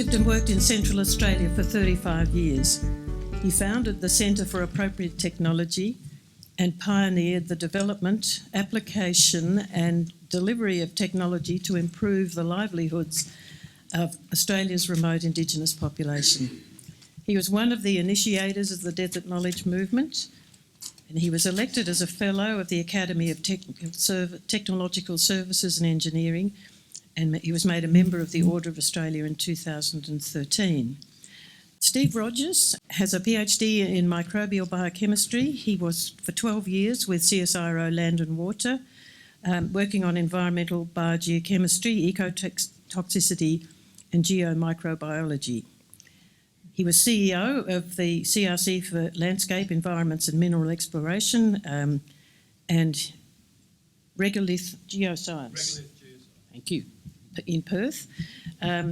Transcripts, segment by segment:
lived and worked in Central Australia for 35 years. He founded the Centre for Appropriate Technology and pioneered the development, application and delivery of technology to improve the livelihoods of Australia's remote Indigenous population. He was one of the initiators of the Desert Knowledge Movement, and he was elected as a Fellow of the Academy of Technological Services and Engineering, and he was made a member of the Order of Australia in 2013. Steve Rogers has a PhD in microbial biochemistry. He was for 12 years with CSIRO Land and Water, working on environmental biogeochemistry, ecotoxicity and geomicrobiology. He was CEO of the CRC for Landscape, Environments and Mineral Exploration and Regolith Geoscience. Thank you. In Perth.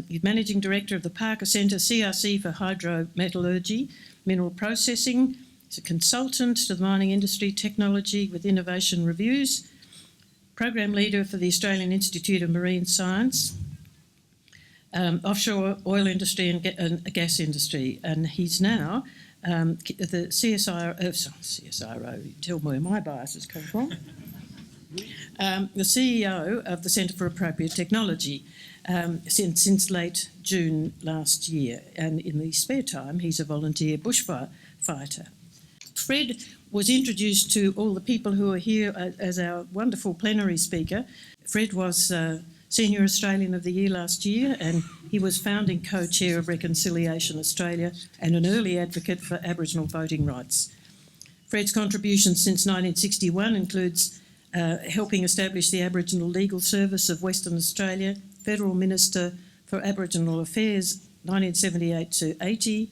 He's Managing Director of the Parker Centre, CRC for Hydrometallurgy, Mineral Processing. He's a consultant to the mining industry, technology with innovation reviews, Program Leader for the Australian Institute of Marine Science, offshore oil industry and gas industry. And he's now the CSIRO, tell me where my biases come from. The CEO of the Centre for Appropriate Technology since late June last year, and in the spare time he's a volunteer bushfighter. Fred was introduced to all the people who are here as our wonderful plenary speaker. Fred was Senior Australian of the Year last year, and he was founding co-chair of Reconciliation Australia and an early advocate for Aboriginal voting rights. Fred's contributions since 1961 includes helping establish the Aboriginal Legal Service of Western Australia, Federal Minister for Aboriginal Affairs 1978 to 80,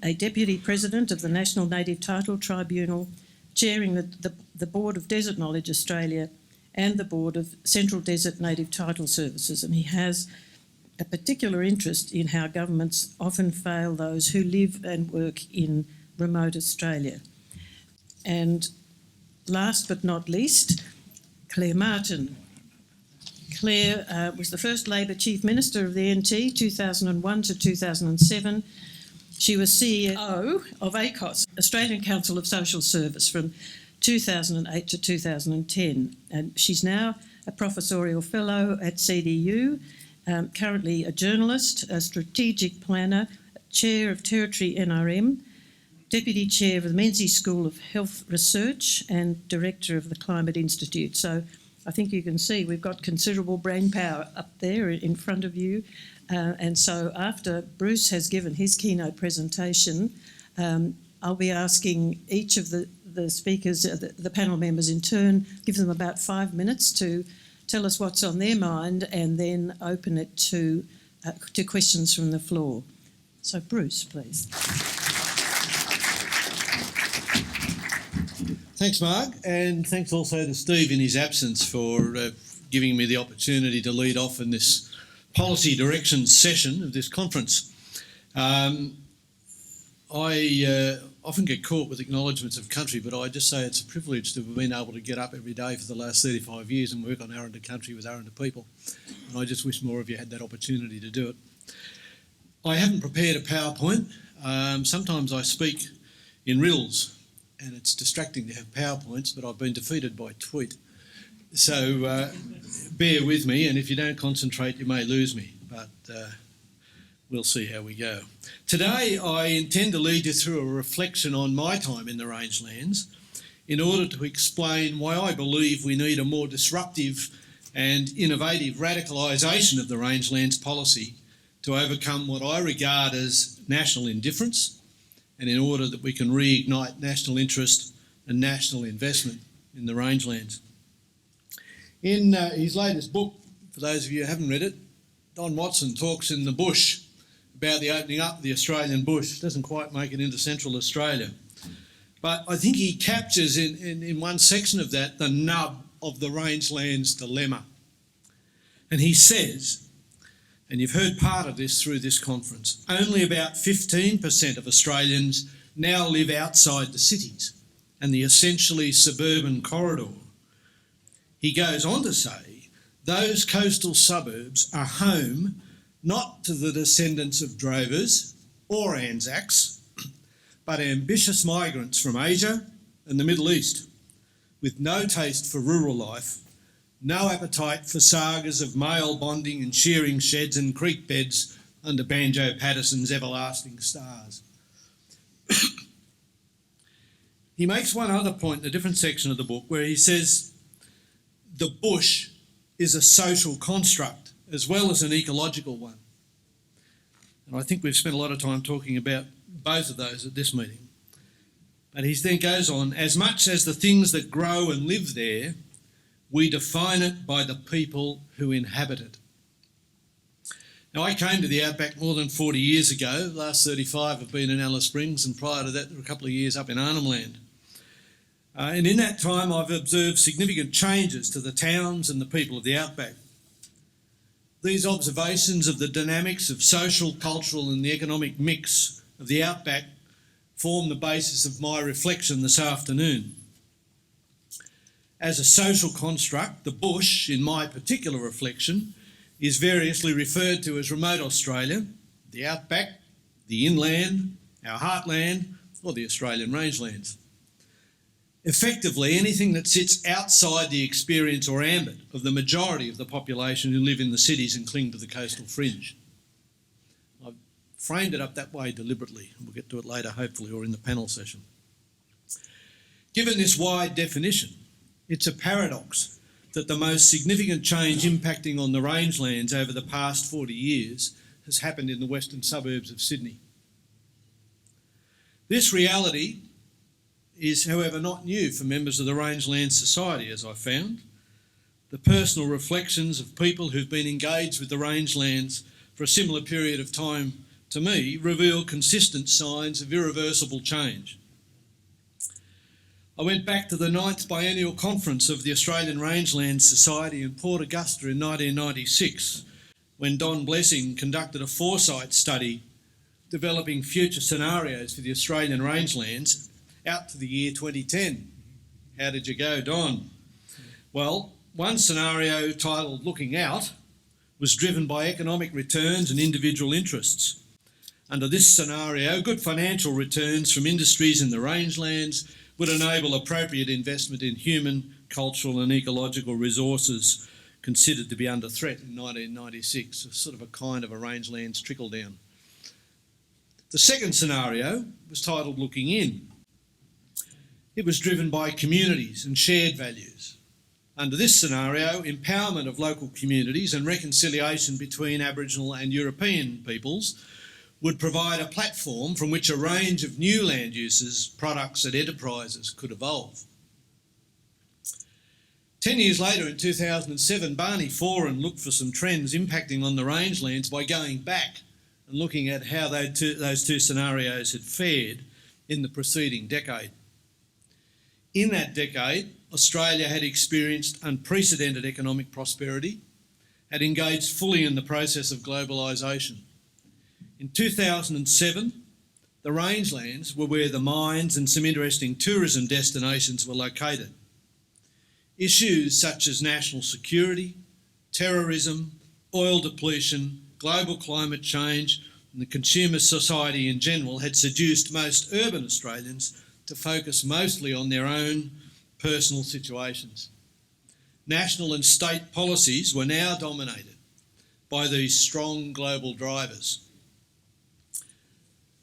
a Deputy President of the National Native Title Tribunal, chairing the Board of Desert Knowledge Australia and the Board of Central Desert Native Title Services. And he has a particular interest in how governments often fail those who live and work in remote Australia. And last but not least, Claire Martin. Claire was the first Labor Chief Minister of the NT, 2001 to 2007. She was CEO of ACOS, Australian Council of Social Service, from 2008 to 2010. And she's now a professorial fellow at CDU, currently a journalist, a strategic planner, chair of Territory NRM, Deputy Chair of the Menzies School of Health Research and Director of the Climate Institute. So I think you can see we've got considerable brain power up there in front of you. And so after Bruce has given his keynote presentation, I'll be asking each of the speakers, the panel members in turn, give them about 5 minutes to tell us what's on their mind and then open it to questions from the floor. So Bruce, please. Thanks, Mark, and thanks also to Steve in his absence for giving me the opportunity to lead off in this policy direction session of this conference. I often get caught with acknowledgements of country, but I just say it's a privilege to have been able to get up every day for the last 35 years and work on Arrernte country with Arrernte people. And I just wish more of you had that opportunity to do it. I haven't prepared a PowerPoint. Sometimes I speak in riddles, and it's distracting to have PowerPoints, but I've been defeated by tweet. So bear with me, and if you don't concentrate, you may lose me, but we'll see how we go. Today, I intend to lead you through a reflection on my time in the rangelands in order to explain why I believe we need a more disruptive and innovative radicalisation of the rangelands policy to overcome what I regard as national indifference, and in order that we can reignite national interest and national investment in the rangelands. In his latest book, for those of you who haven't read it, Don Watson talks in The Bush about the opening up of the Australian bush. It doesn't quite make it into Central Australia. But I think he captures in one section of that the nub of the rangelands dilemma. And he says, and you've heard part of this through this conference, only about 15% of Australians now live outside the cities and the essentially suburban corridor. He goes on to say, those coastal suburbs are home not to the descendants of drovers or Anzacs, but ambitious migrants from Asia and the Middle East, with no taste for rural life, no appetite for sagas of male bonding and shearing sheds and creek beds under Banjo Patterson's everlasting stars. He makes one other point in a different section of the book where he says the bush is a social construct as well as an ecological one. And I think we've spent a lot of time talking about both of those at this meeting. But he then goes on, as much as the things that grow and live there, we define it by the people who inhabit it. Now, I came to the Outback more than 40 years ago. The last 35 have been in Alice Springs, and prior to that, there were a couple of years up in Arnhem Land. And in that time, I've observed significant changes to the towns and the people of the Outback. These observations of the dynamics of social, cultural and the economic mix of the Outback form the basis of my reflection this afternoon. As a social construct, the bush, in my particular reflection, is variously referred to as remote Australia, the Outback, the inland, our heartland, or the Australian rangelands. Effectively, anything that sits outside the experience or ambit of the majority of the population who live in the cities and cling to the coastal fringe. I've framed it up that way deliberately, and we'll get to it later, hopefully, or in the panel session. Given this wide definition, it's a paradox that the most significant change impacting on the rangelands over the past 40 years has happened in the western suburbs of Sydney. This reality is, however, not new for members of the Rangelands Society, as I found. The personal reflections of people who've been engaged with the rangelands for a similar period of time to me reveal consistent signs of irreversible change. I went back to the 9th Biennial Conference of the Australian Rangelands Society in Port Augusta in 1996, when Don Blessing conducted a foresight study developing future scenarios for the Australian rangelands out to the year 2010. How did you go, Don? Well, one scenario titled Looking Out was driven by economic returns and individual interests. Under this scenario, good financial returns from industries in the rangelands would enable appropriate investment in human, cultural and ecological resources considered to be under threat in 1996, sort of a kind of a rangelands trickle down. The second scenario was titled Looking In. It was driven by communities and shared values. Under this scenario, empowerment of local communities and reconciliation between Aboriginal and European peoples would provide a platform from which a range of new land uses, products and enterprises could evolve. 10 years later, in 2007, Barney Foran looked for some trends impacting on the rangelands by going back and looking at how those two scenarios had fared in the preceding decade. In that decade, Australia had experienced unprecedented economic prosperity, had engaged fully in the process of globalisation. In 2007, the rangelands were where the mines and some interesting tourism destinations were located. Issues such as national security, terrorism, oil depletion, global climate change and the consumer society in general had seduced most urban Australians to focus mostly on their own personal situations. National and state policies were now dominated by these strong global drivers.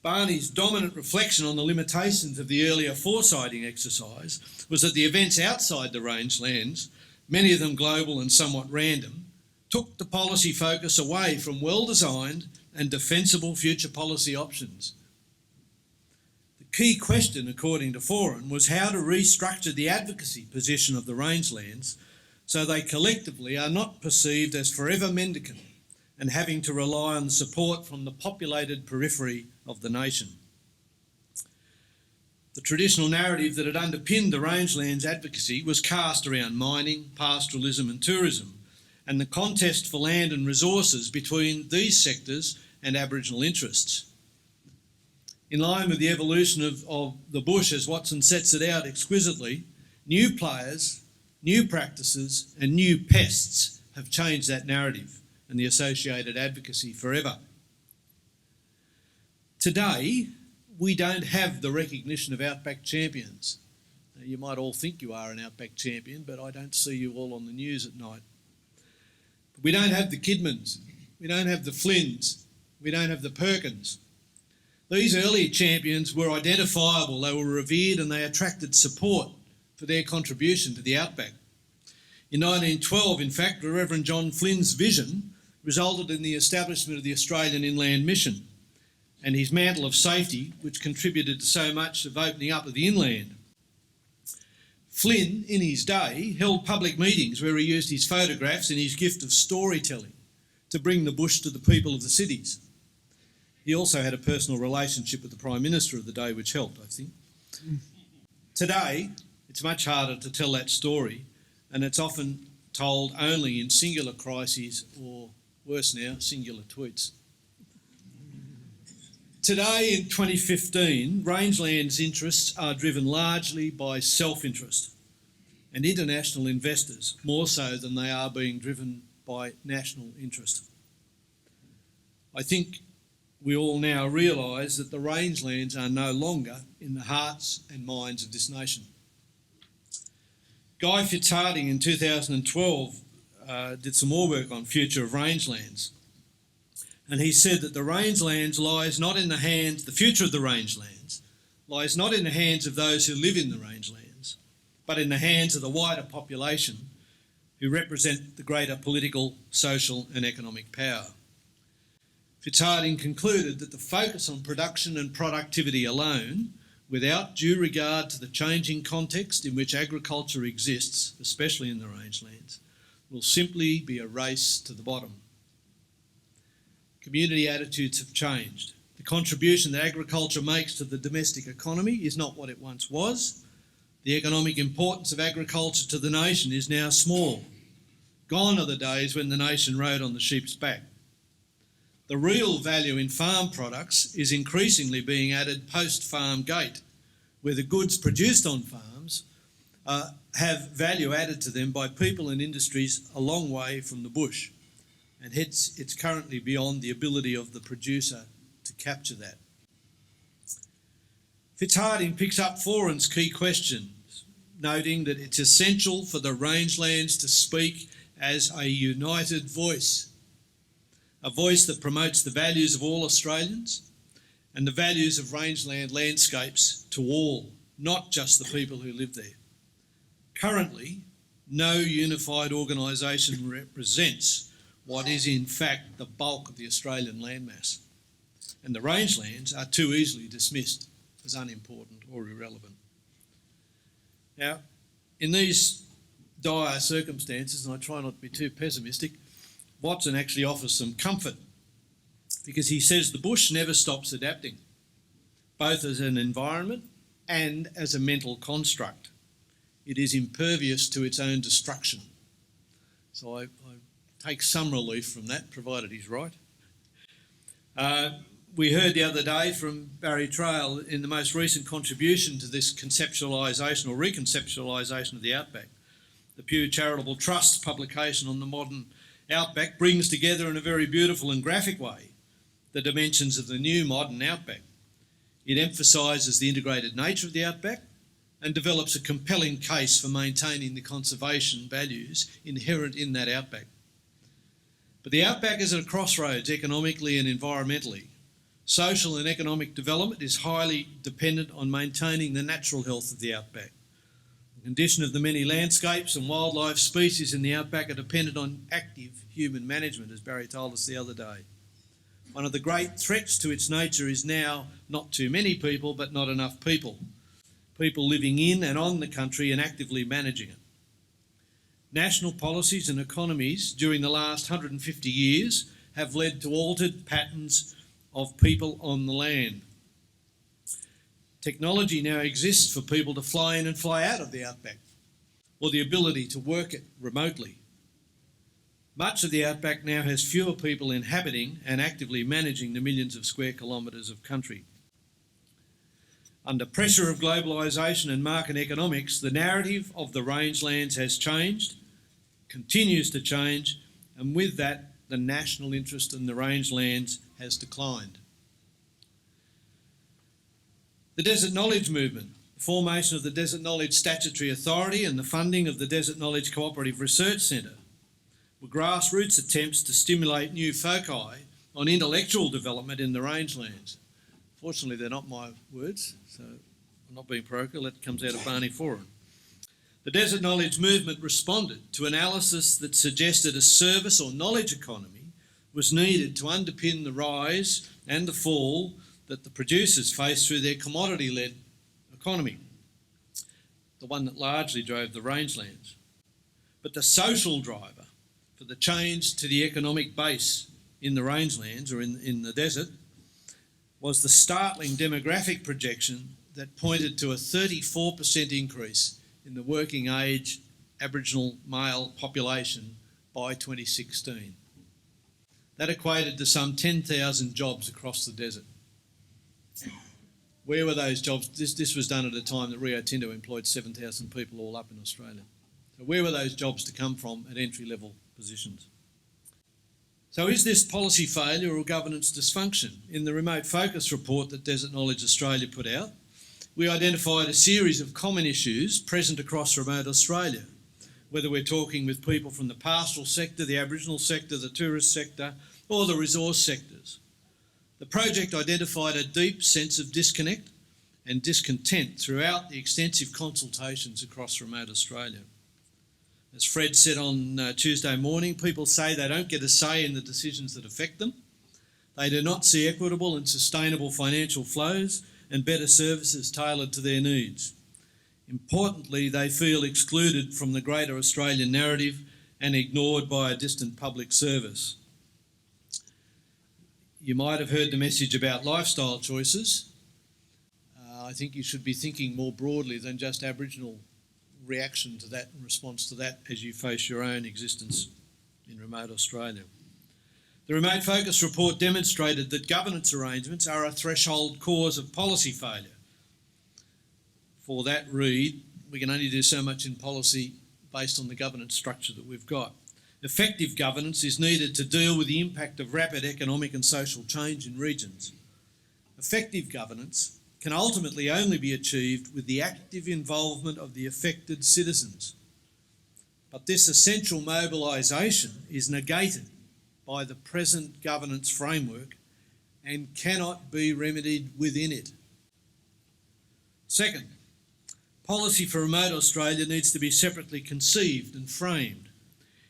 Barney's dominant reflection on the limitations of the earlier foresighting exercise was that the events outside the rangelands, many of them global and somewhat random, took the policy focus away from well-designed and defensible future policy options. The key question, according to Foran, was how to restructure the advocacy position of the rangelands so they collectively are not perceived as forever mendicant and having to rely on the support from the populated periphery of the nation. The traditional narrative that had underpinned the rangelands advocacy was cast around mining, pastoralism and tourism, and the contest for land and resources between these sectors and Aboriginal interests. In line with the evolution of the bush, as Watson sets it out exquisitely, new players, new practices and new pests have changed that narrative, and the associated advocacy forever. Today, we don't have the recognition of Outback champions. Now, you might all think you are an Outback champion, but I don't see you all on the news at night. We don't have the Kidmans, we don't have the Flynns, we don't have the Perkins. These early champions were identifiable, they were revered, and they attracted support for their contribution to the Outback. In 1912, in fact, the Reverend John Flynn's vision resulted in the establishment of the Australian Inland Mission and his mantle of safety, which contributed to so much of opening up of the inland. Flynn, in his day, held public meetings where he used his photographs and his gift of storytelling to bring the bush to the people of the cities. He also had a personal relationship with the Prime Minister of the day, which helped, I think. Today, it's much harder to tell that story, and it's often told only in singular crises or, worse now, singular tweets. Today, in 2015, rangelands interests are driven largely by self-interest and international investors, more so than they are being driven by national interest. I think we all now realise that the rangelands are no longer in the hearts and minds of this nation. Guy Fitzharding in 2012 did some more work on future of rangelands. And he said that the rangelands lies not in the hands, the future of the rangelands lies not in the hands of those who live in the rangelands, but in the hands of the wider population who represent the greater political, social and economic power. Fitzharding concluded that the focus on production and productivity alone, without due regard to the changing context in which agriculture exists, especially in the rangelands, will simply be a race to the bottom. Community attitudes have changed. The contribution that agriculture makes to the domestic economy is not what it once was. The economic importance of agriculture to the nation is now small. Gone are the days when the nation rode on the sheep's back. The real value in farm products is increasingly being added post-farm gate, where the goods produced on farms have value added to them by people and industries a long way from the bush. And hence it's currently beyond the ability of the producer to capture that. Fitzharding picks up Foran's key questions, noting that it's essential for the rangelands to speak as a united voice, a voice that promotes the values of all Australians and the values of rangeland landscapes to all, not just the people who live there. Currently, no unified organisation represents what is in fact the bulk of the Australian landmass, and the rangelands are too easily dismissed as unimportant or irrelevant. Now, in these dire circumstances, and I try not to be too pessimistic, Watson actually offers some comfort because he says the bush never stops adapting, both as an environment and as a mental construct. It is impervious to its own destruction. So I take some relief from that, provided he's right. We heard the other day from Barry Trail in the most recent contribution to this conceptualisation or reconceptualisation of the Outback. The Pew Charitable Trust publication on the modern Outback brings together in a very beautiful and graphic way the dimensions of the new modern Outback. It emphasises the integrated nature of the Outback and develops a compelling case for maintaining the conservation values inherent in that Outback. But the Outback is at a crossroads economically and environmentally. Social and economic development is highly dependent on maintaining the natural health of the Outback. The condition of the many landscapes and wildlife species in the Outback are dependent on active human management, as Barry told us the other day. One of the great threats to its nature is now not too many people, but not enough people. People living in and on the country and actively managing it. National policies and economies during the last 150 years have led to altered patterns of people on the land. Technology now exists for people to fly in and fly out of the Outback, or the ability to work it remotely. Much of the Outback now has fewer people inhabiting and actively managing the millions of square kilometres of country. Under pressure of globalisation and market economics, the narrative of the rangelands has changed, continues to change, and with that, the national interest in the rangelands has declined. The Desert Knowledge Movement, the formation of the Desert Knowledge Statutory Authority and the funding of the Desert Knowledge Cooperative Research Centre were grassroots attempts to stimulate new foci on intellectual development in the rangelands. Fortunately, they're not my words, so I'm not being parochial, that comes out of Barney Foran. The Desert Knowledge Movement responded to analysis that suggested a service or knowledge economy was needed to underpin the rise and the fall that the producers faced through their commodity-led economy, the one that largely drove the rangelands. But the social driver for the change to the economic base in the rangelands or in the desert was the startling demographic projection that pointed to a 34% increase in the working age Aboriginal male population by 2016. That equated to some 10,000 jobs across the desert. Where were those jobs? This was done at a time that Rio Tinto employed 7,000 people all up in Australia. So where were those jobs to come from at entry-level positions? So is this policy failure or governance dysfunction? In the Remote Focus report that Desert Knowledge Australia put out, we identified a series of common issues present across remote Australia, whether we're talking with people from the pastoral sector, the Aboriginal sector, the tourist sector, or the resource sectors. The project identified a deep sense of disconnect and discontent throughout the extensive consultations across remote Australia. As Fred said on Tuesday morning, people say they don't get a say in the decisions that affect them. They do not see equitable and sustainable financial flows and better services tailored to their needs. Importantly, they feel excluded from the greater Australian narrative and ignored by a distant public service. You might have heard the message about lifestyle choices. I think you should be thinking more broadly than just Aboriginal reaction to that and response to that as you face your own existence in remote Australia. The Remote Focus report demonstrated that governance arrangements are a threshold cause of policy failure. For that read, we can only do so much in policy based on the governance structure that we've got. Effective governance is needed to deal with the impact of rapid economic and social change in regions. Effective governance can ultimately only be achieved with the active involvement of the affected citizens. But this essential mobilisation is negated by the present governance framework and cannot be remedied within it. Second, policy for remote Australia needs to be separately conceived and framed.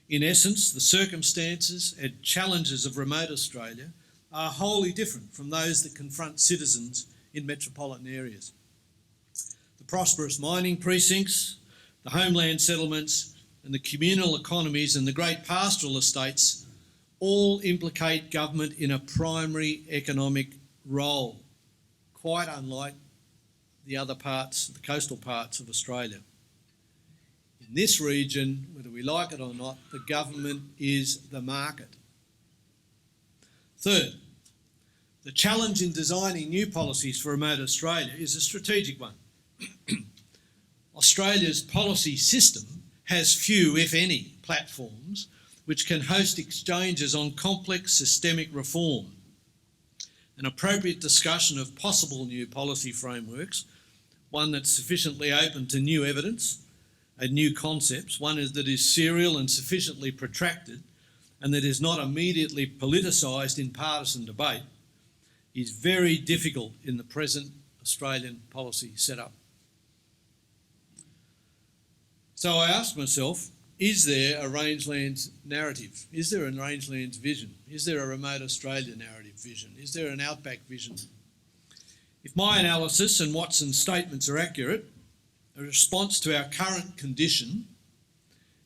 In essence, the circumstances and challenges of remote Australia are wholly different from those that confront citizens in metropolitan areas. The prosperous mining precincts, the homeland settlements, and the communal economies and the great pastoral estates all implicate government in a primary economic role, quite unlike the other parts, the coastal parts of Australia. In this region, whether we like it or not, the government is the market. Third, the challenge in designing new policies for remote Australia is a strategic one. Australia's policy system has few, if any, platforms which can host exchanges on complex systemic reform. An appropriate discussion of possible new policy frameworks, one that's sufficiently open to new evidence and new concepts, one that is serial and sufficiently protracted and that is not immediately politicised in partisan debate, is very difficult in the present Australian policy setup. So I asked myself, is there a rangelands narrative? Is there a rangelands vision? Is there a remote Australia narrative vision? Is there an Outback vision? If my analysis and Watson's statements are accurate, a response to our current condition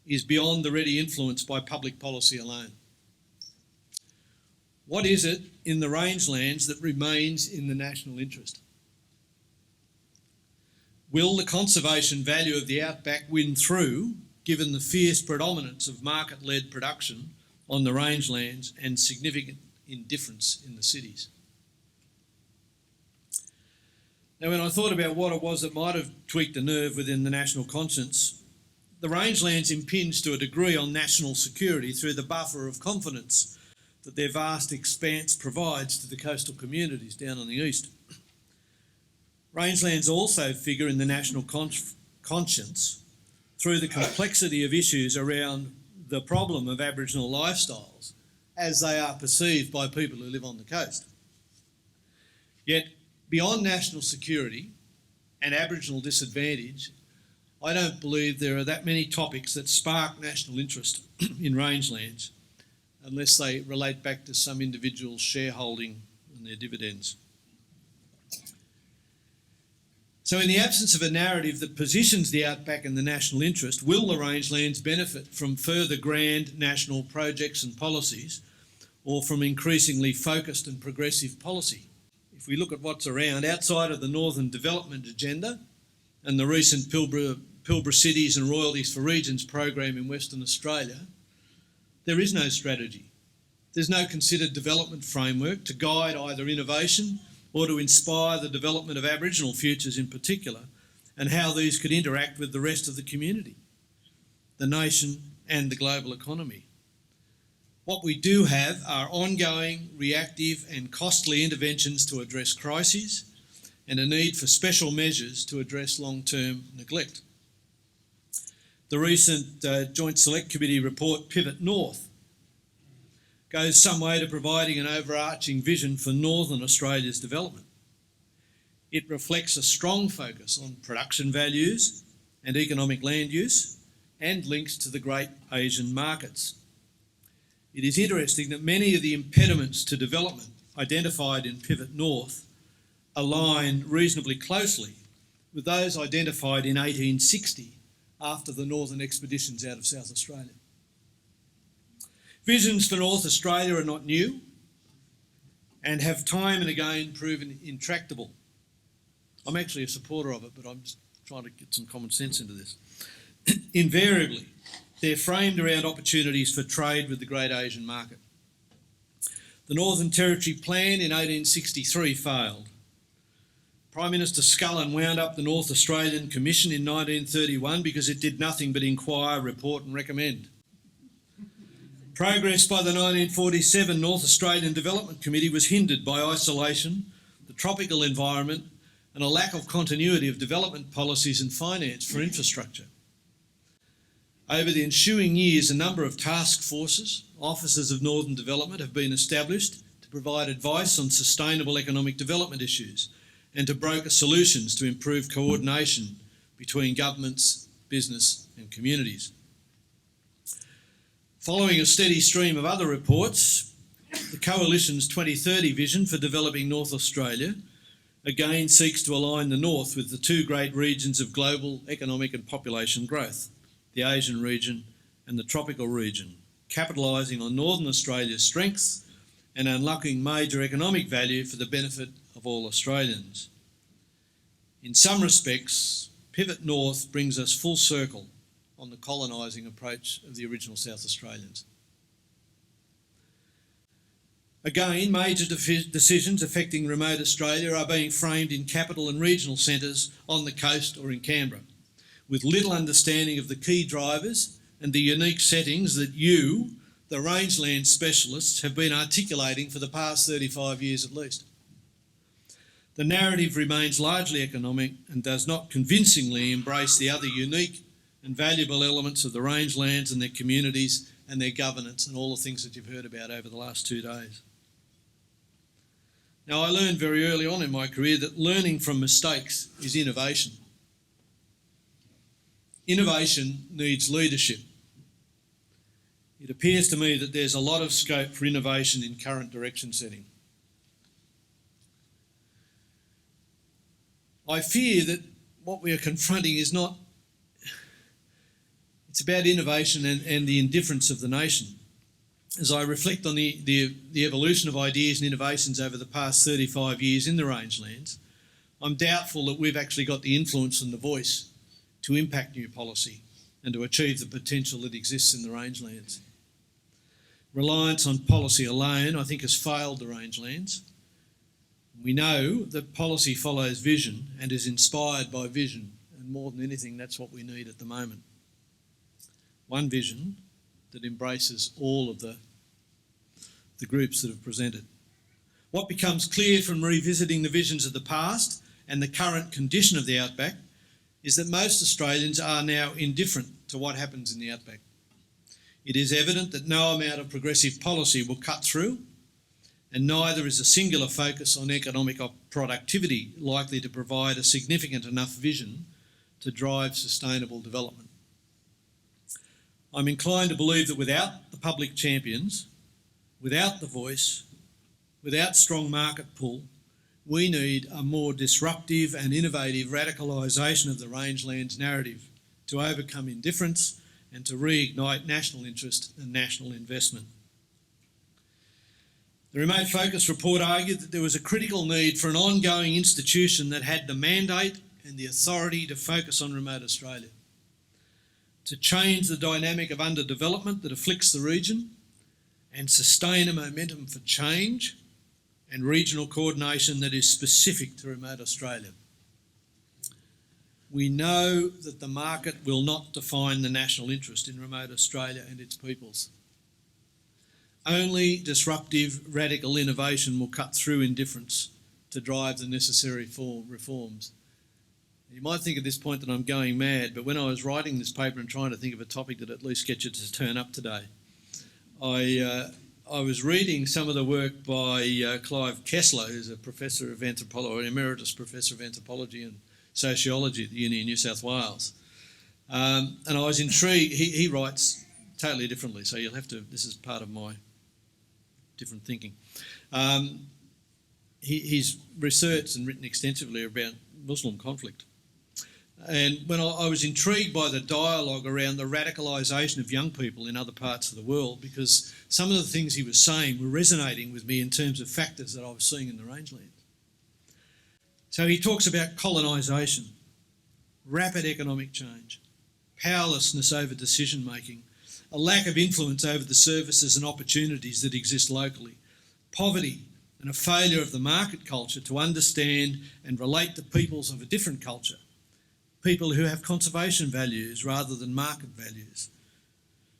is beyond the ready influence by public policy alone. What is it in the rangelands that remains in the national interest? Will the conservation value of the Outback win through, given the fierce predominance of market-led production on the rangelands and significant indifference in the cities? Now, when I thought about what it was that might have tweaked a nerve within the national conscience, the rangelands impinge to a degree on national security through the buffer of confidence that their vast expanse provides to the coastal communities down on the east. Rangelands also figure in the national conscience through the complexity of issues around the problem of Aboriginal lifestyles as they are perceived by people who live on the coast. Yet, beyond national security and Aboriginal disadvantage, I don't believe there are that many topics that spark national interest in rangelands unless they relate back to some individual's shareholding and their dividends. So in the absence of a narrative that positions the outback in the national interest, will the rangelands benefit from further grand national projects and policies, or from increasingly focused and progressive policy? If we look at what's around, outside of the Northern Development Agenda and the recent Pilbara Cities and Royalties for Regions program in Western Australia, there is no strategy. There's no considered development framework to guide either innovation or to inspire the development of Aboriginal futures in particular, and how these could interact with the rest of the community, the nation and the global economy. What we do have are ongoing, reactive and costly interventions to address crises, and a need for special measures to address long-term neglect. The recent Joint Select Committee report, Pivot North, goes some way to providing an overarching vision for Northern Australia's development. It reflects a strong focus on production values and economic land use, and links to the great Asian markets. It is interesting that many of the impediments to development identified in Pivot North align reasonably closely with those identified in 1860 after the northern expeditions out of South Australia. Visions for North Australia are not new and have time and again proven intractable. I'm actually a supporter of it, but I'm just trying to get some common sense into this. Invariably, they're framed around opportunities for trade with the great Asian market. The Northern Territory Plan in 1863 failed. Prime Minister Scullin wound up the North Australian Commission in 1931 because it did nothing but inquire, report and recommend. Progress by the 1947 North Australian Development Committee was hindered by isolation, the tropical environment and a lack of continuity of development policies and finance for infrastructure. Over the ensuing years, a number of task forces, offices of Northern Development, have been established to provide advice on sustainable economic development issues and to broker solutions to improve coordination between governments, business and communities. Following a steady stream of other reports, the Coalition's 2030 vision for developing North Australia again seeks to align the North with the two great regions of global economic and population growth, the Asian region and the tropical region, capitalising on Northern Australia's strengths and unlocking major economic value for the benefit of all Australians. In some respects, Pivot North brings us full circle on the colonising approach of the original South Australians. Again, major decisions affecting remote Australia are being framed in capital and regional centres on the coast or in Canberra, with little understanding of the key drivers and the unique settings that you, the rangeland specialists, have been articulating for the past 35 years at least. The narrative remains largely economic and does not convincingly embrace the other unique and valuable elements of the rangelands and their communities and their governance and all the things that you've heard about over the last 2 days. Now, I learned very early on in my career that learning from mistakes is innovation. Innovation needs leadership. It appears to me that there's a lot of scope for innovation in current direction setting. I fear that what we are confronting is not, it's about innovation and the indifference of the nation. As I reflect on the evolution of ideas and innovations over the past 35 years in the rangelands, I'm doubtful that we've actually got the influence and the voice to impact new policy and to achieve the potential that exists in the rangelands. Reliance on policy alone, I think, has failed the rangelands. We know that policy follows vision and is inspired by vision, and more than anything, that's what we need at the moment. one vision that embraces all of the groups that have presented. What becomes clear from revisiting the visions of the past and the current condition of the Outback is that most Australians are now indifferent to what happens in the Outback. It is evident that no amount of progressive policy will cut through, and neither is a singular focus on economic productivity likely to provide a significant enough vision to drive sustainable development. I'm inclined to believe that without the public champions, without the voice, without strong market pull, we need a more disruptive and innovative radicalisation of the rangelands narrative to overcome indifference and to reignite national interest and national investment. The Remote Focus report argued that there was a critical need for an ongoing institution that had the mandate and the authority to focus on remote Australia, to change the dynamic of underdevelopment that afflicts the region and sustain a momentum for change and regional coordination that is specific to remote Australia. We know that the market will not define the national interest in remote Australia and its peoples. Only disruptive, radical innovation will cut through indifference to drive the necessary reforms. You might think at this point that I'm going mad, but when I was writing this paper and trying to think of a topic that at least gets you to turn up today, I was reading some of the work by Clive Kessler, who's a professor of anthropology, or an emeritus professor of anthropology and sociology at the Uni of New South Wales. And I was intrigued. He writes totally differently, so you'll have to, this is part of my different thinking. He's researched and written extensively about Muslim conflict. And when I was intrigued by the dialogue around the radicalisation of young people in other parts of the world, because some of the things he was saying were resonating with me in terms of factors that I was seeing in the rangelands. So he talks about colonisation, rapid economic change, powerlessness over decision making, a lack of influence over the services and opportunities that exist locally, poverty and a failure of the market culture to understand and relate to peoples of a different culture, people who have conservation values rather than market values.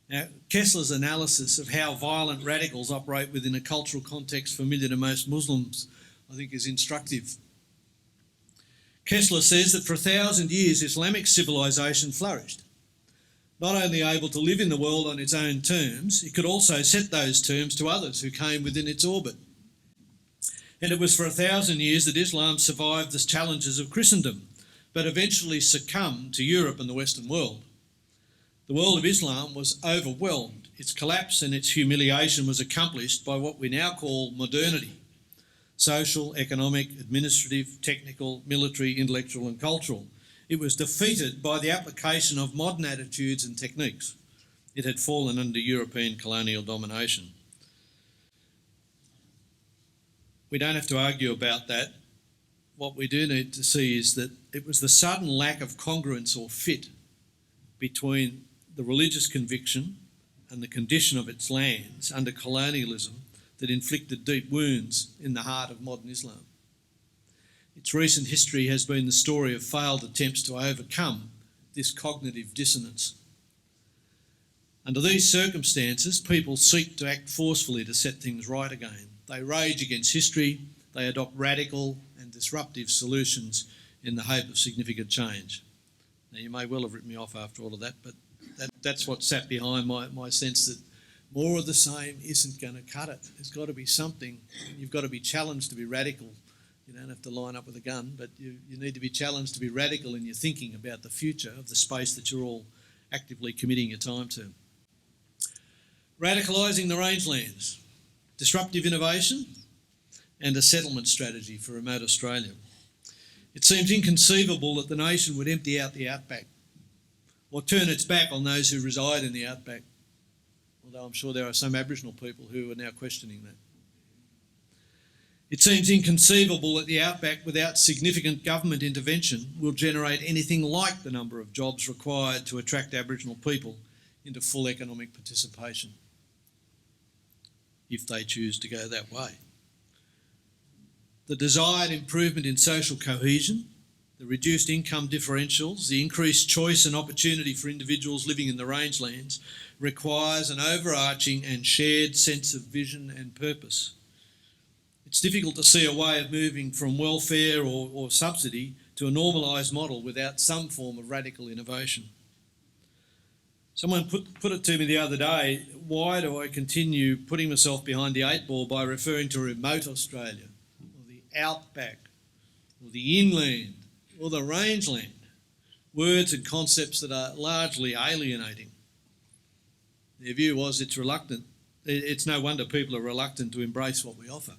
Now, Kessler's analysis of how violent radicals operate within a cultural context familiar to most Muslims, I think, is instructive. Kessler says that for 1,000 years Islamic civilization flourished. Not only able to live in the world on its own terms, it could also set those terms to others who came within its orbit. And it was for 1,000 years that Islam survived the challenges of Christendom, but eventually succumbed to Europe and the Western world. The world of Islam was overwhelmed. Its collapse and its humiliation was accomplished by what we now call modernity: social, economic, administrative, technical, military, intellectual and cultural. It was defeated by the application of modern attitudes and techniques. It had fallen under European colonial domination. We don't have to argue about that. What we do need to see is that it was the sudden lack of congruence or fit between the religious conviction and the condition of its lands under colonialism that inflicted deep wounds in the heart of modern Islam. Its recent history has been the story of failed attempts to overcome this cognitive dissonance. Under these circumstances, people seek to act forcefully to set things right again. They rage against history, they adopt radical and disruptive solutions in the hope of significant change. Now, you may well have written me off after all of that, but that's what sat behind my sense that more of the same isn't going to cut it. There's got to be something. You've got to be challenged to be radical. You don't have to line up with a gun, but you need to be challenged to be radical in your thinking about the future of the space that you're all actively committing your time to. Radicalising the rangelands, disruptive innovation and a settlement strategy for remote Australia. It seems inconceivable that the nation would empty out the Outback or turn its back on those who reside in the Outback, although I'm sure there are some Aboriginal people who are now questioning that. It seems inconceivable that the Outback, without significant government intervention, will generate anything like the number of jobs required to attract Aboriginal people into full economic participation, if they choose to go that way. The desired improvement in social cohesion the reduced income differentials, the increased choice and opportunity for individuals living in the rangelands requires an overarching and shared sense of vision and purpose. It's difficult to see a way of moving from welfare or subsidy to a normalised model without some form of radical innovation. Someone put it to me the other day, why do I continue putting myself behind the 8 ball by referring to remote Australia, or the Outback, or the inland, or the rangeland? Words and concepts that are largely alienating. Their view was it's no wonder people are reluctant to embrace what we offer.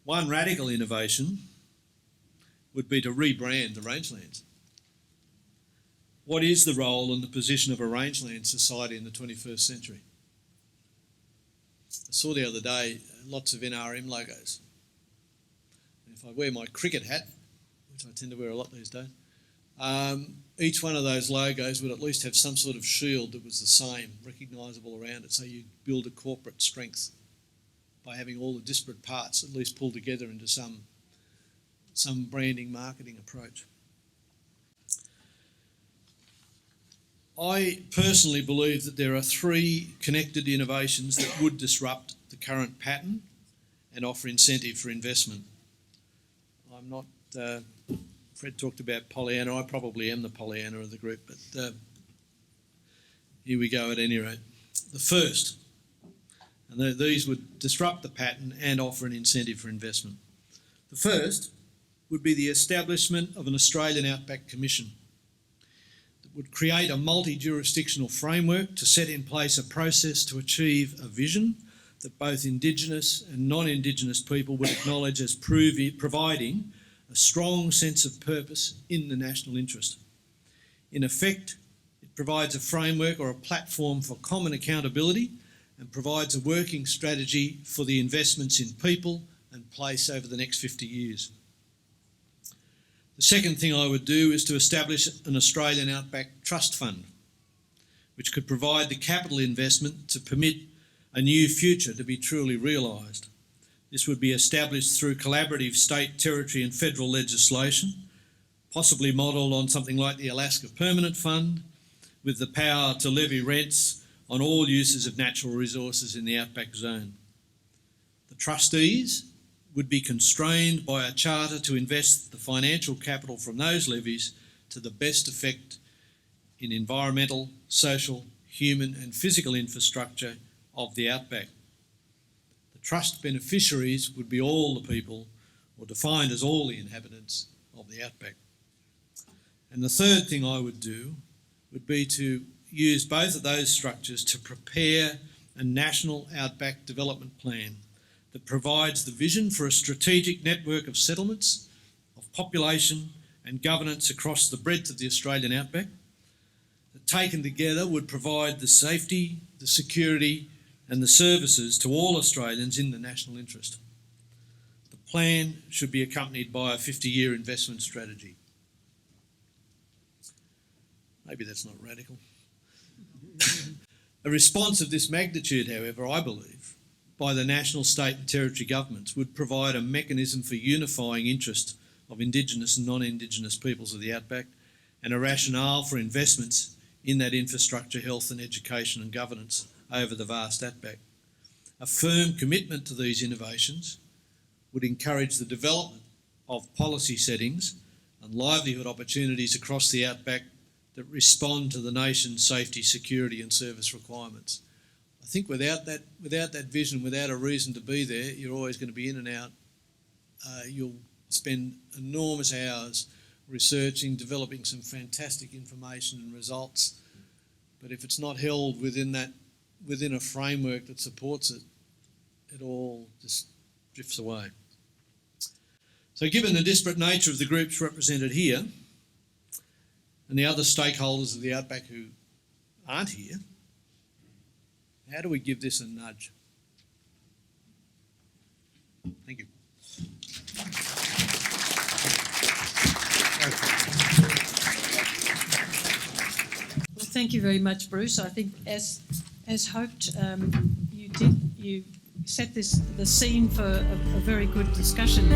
One radical innovation would be to rebrand the rangelands. What is the role and the position of a rangeland society in the 21st century? I saw the other day lots of NRM logos. And if I wear my cricket hat, which I tend to wear a lot these days, each one of those logos would at least have some sort of shield that was the same, recognisable around it, so you build a corporate strength by having all the disparate parts at least pulled together into some branding, marketing approach. I personally believe that there are 3 connected innovations that would disrupt the current pattern and offer incentive for investment. I'm not... Fred talked about Pollyanna. I probably am the Pollyanna of the group, but here we go at any rate. The first, and these would disrupt the pattern and offer an incentive for investment. The first would be the establishment of an Australian Outback Commission that would create a multi-jurisdictional framework to set in place a process to achieve a vision that both Indigenous and non-Indigenous people would acknowledge as providing a strong sense of purpose in the national interest. In effect, it provides a framework or a platform for common accountability and provides a working strategy for the investments in people and place over the next 50 years. The second thing I would do is to establish an Australian Outback Trust Fund, which could provide the capital investment to permit a new future to be truly realised. This would be established through collaborative state, territory and federal legislation, possibly modelled on something like the Alaska Permanent Fund, with the power to levy rents on all uses of natural resources in the Outback zone. The trustees would be constrained by a charter to invest the financial capital from those levies to the best effect in environmental, social, human and physical infrastructure of the Outback. The trust beneficiaries would be all the people, or defined as all the inhabitants of the Outback. And the third thing I would do would be to use both of those structures to prepare a national Outback development plan that provides the vision for a strategic network of settlements, of population and governance across the breadth of the Australian Outback, that taken together would provide the safety, the security and the services to all Australians in the national interest. The plan should be accompanied by a 50-year investment strategy. Maybe that's not radical. A response of this magnitude, however, I believe, by the national, state and territory governments would provide a mechanism for unifying interest of Indigenous and non-Indigenous peoples of the Outback and a rationale for investments in that infrastructure, health and education and governance over the vast Outback. A firm commitment to these innovations would encourage the development of policy settings and livelihood opportunities across the Outback that respond to the nation's safety, security and service requirements. I think without that vision, without a reason to be there, you're always going to be in and out. You'll spend enormous hours researching, developing some fantastic information and results, but if it's not held within a framework that supports it, it all just drifts away. So given the disparate nature of the groups represented here and the other stakeholders of the Outback who aren't here, how do we give this a nudge? Thank you. Well, thank you very much, Bruce. I think as hoped, you set the scene for a very good discussion.